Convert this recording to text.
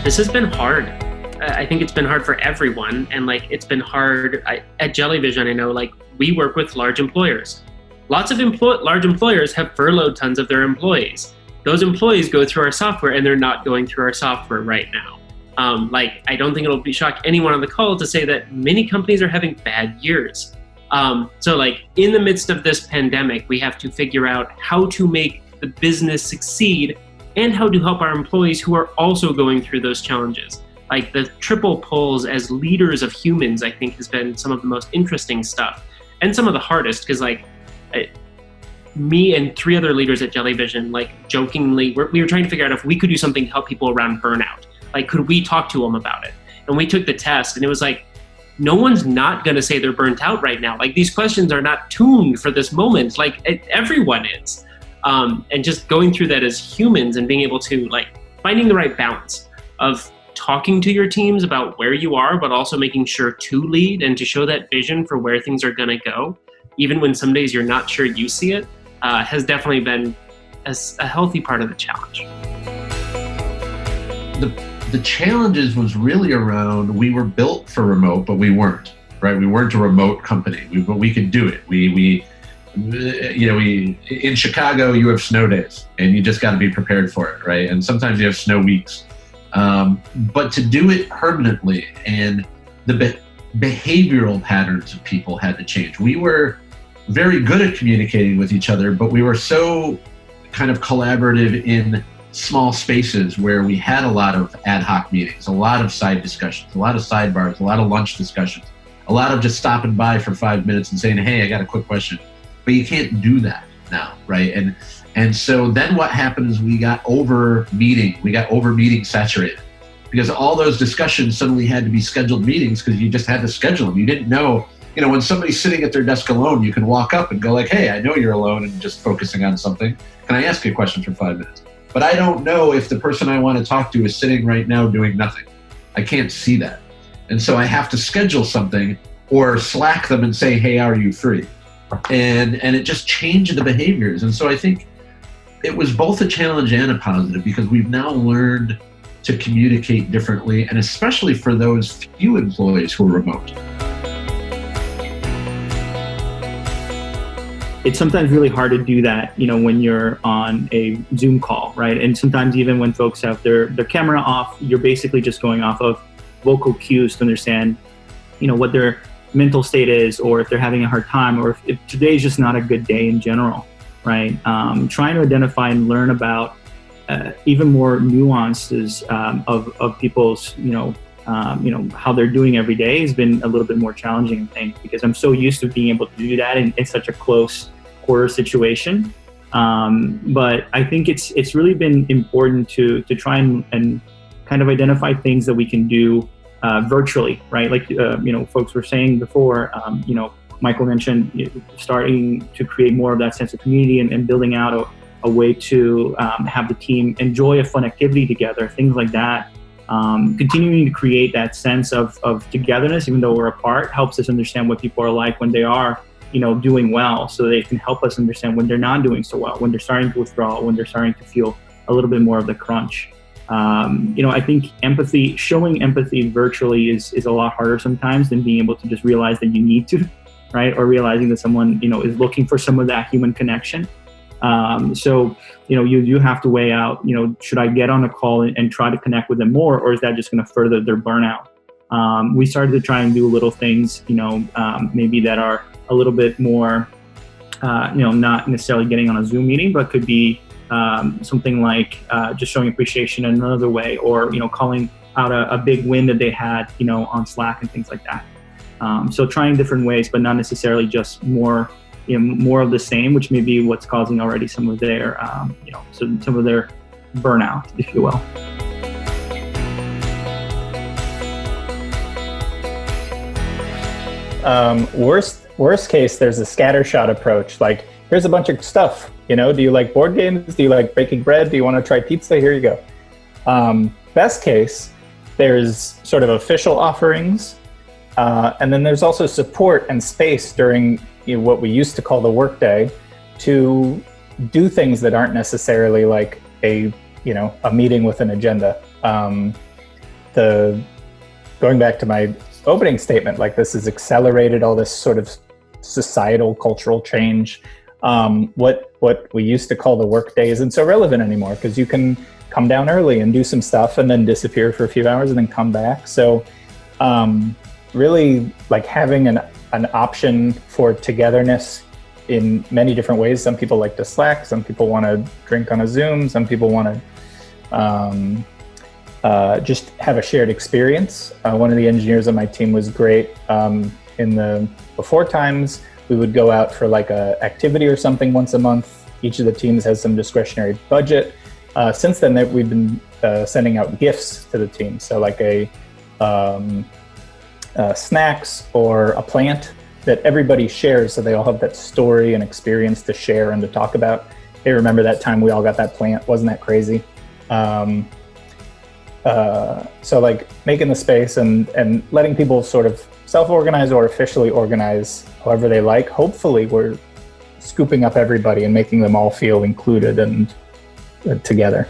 This has been hard. I think it's been hard for everyone. And like, it's been hard at Jellyvision. I know like we work with large employers. Lots of large employers have furloughed tons of their employees. Those employees go through our software and they're not going through our software right now. I don't think it'll shock anyone on the call to say that many companies are having bad years. So like in the midst of this pandemic, we have to figure out how to make the business succeed and how to help our employees who are also going through those challenges. Like the triple pulls as leaders of humans, I think has been some of the most interesting stuff and some of the hardest, because like me and 3 other leaders at Jellyvision, like jokingly, we were trying to figure out if we could do something to help people around burnout. Like, could we talk to them about it? And we took the test and it was like, no one's not going to say they're burnt out right now. Like these questions are not tuned for this moment. Like everyone is. And just going through that as humans and being able to like finding the right balance of talking to your teams about where you are, but also making sure to lead and to show that vision for where things are going to go, even when some days you're not sure you see it, has definitely been a healthy part of the challenge. The challenges was really around, we were built for remote, but we weren't, right? We weren't a remote company, but we could do it. We in Chicago, you have snow days and you just got to be prepared for it, right? And sometimes you have snow weeks. But to do it permanently, and the behavioral patterns of people had to change. We were very good at communicating with each other, but we were so kind of collaborative in small spaces where we had a lot of ad hoc meetings, a lot of side discussions, a lot of sidebars, a lot of lunch discussions, a lot of just stopping by for 5 minutes and saying, hey, I got a quick question. But you can't do that now, right? And so then what happened is we got over meeting saturated, because all those discussions suddenly had to be scheduled meetings because you just had to schedule them. You didn't know, when somebody's sitting at their desk alone, you can walk up and go like, hey, I know you're alone and just focusing on something. Can I ask you a question for 5 minutes? But I don't know if the person I want to talk to is sitting right now doing nothing. I can't see that. And so I have to schedule something or Slack them and say, hey, are you free? And it just changed the behaviors. And so I think it was both a challenge and a positive, because we've now learned to communicate differently, and especially for those few employees who are remote. It's sometimes really hard to do that, when you're on a Zoom call, right? And sometimes even when folks have their camera off, you're basically just going off of vocal cues to understand, what their mental state is, or if they're having a hard time, or if today's just not a good day in general, right? Trying to identify and learn about even more nuances of people's, how they're doing every day has been a little bit more challenging, I think, because I'm so used to being able to do that in such a close quarter situation. But I think it's really been important to try and kind of identify things that we can do virtually, right? Like, folks were saying before, Michael mentioned starting to create more of that sense of community and building out a way to have the team enjoy a fun activity together, things like that. Continuing to create that sense of togetherness, even though we're apart, helps us understand what people are like when they are, doing well, so they can help us understand when they're not doing so well, when they're starting to withdraw, when they're starting to feel a little bit more of the crunch. I think showing empathy virtually is a lot harder sometimes than being able to just realize that you need to, right? Or realizing that someone, is looking for some of that human connection. So you have to weigh out, should I get on a call and try to connect with them more, or is that just going to further their burnout? We started to try and do little things, maybe that are a little bit more, not necessarily getting on a Zoom meeting, but could be something like just showing appreciation in another way, or calling out a big win that they had, on Slack and things like that. So trying different ways, but not necessarily just more of the same, which may be what's causing already some of their, some of their burnout, if you will. Worst case, there's a scattershot approach. Like, here's a bunch of stuff. Do you like board games? Do you like baking bread? Do you want to try pizza? Here you go. Best case, there's sort of official offerings. And then there's also support and space during what we used to call the workday to do things that aren't necessarily like a meeting with an agenda. going back to my opening statement, like this has accelerated all this sort of societal cultural change. What we used to call the workday isn't so relevant anymore because you can come down early and do some stuff and then disappear for a few hours and then come back. So really like having an option for togetherness in many different ways. Some people like to Slack, some people want to drink on a Zoom, some people want to just have a shared experience. One of the engineers on my team was great. In the before times, we would go out for like a activity or something once a month. Each of the teams has some discretionary budget. Since then, we've been sending out gifts to the team. So like snacks or a plant that everybody shares, so they all have that story and experience to share and to talk about. Hey, remember that time we all got that plant? Wasn't that crazy? So like making the space and letting people sort of self-organize or officially organize however they like. Hopefully we're scooping up everybody and making them all feel included and together.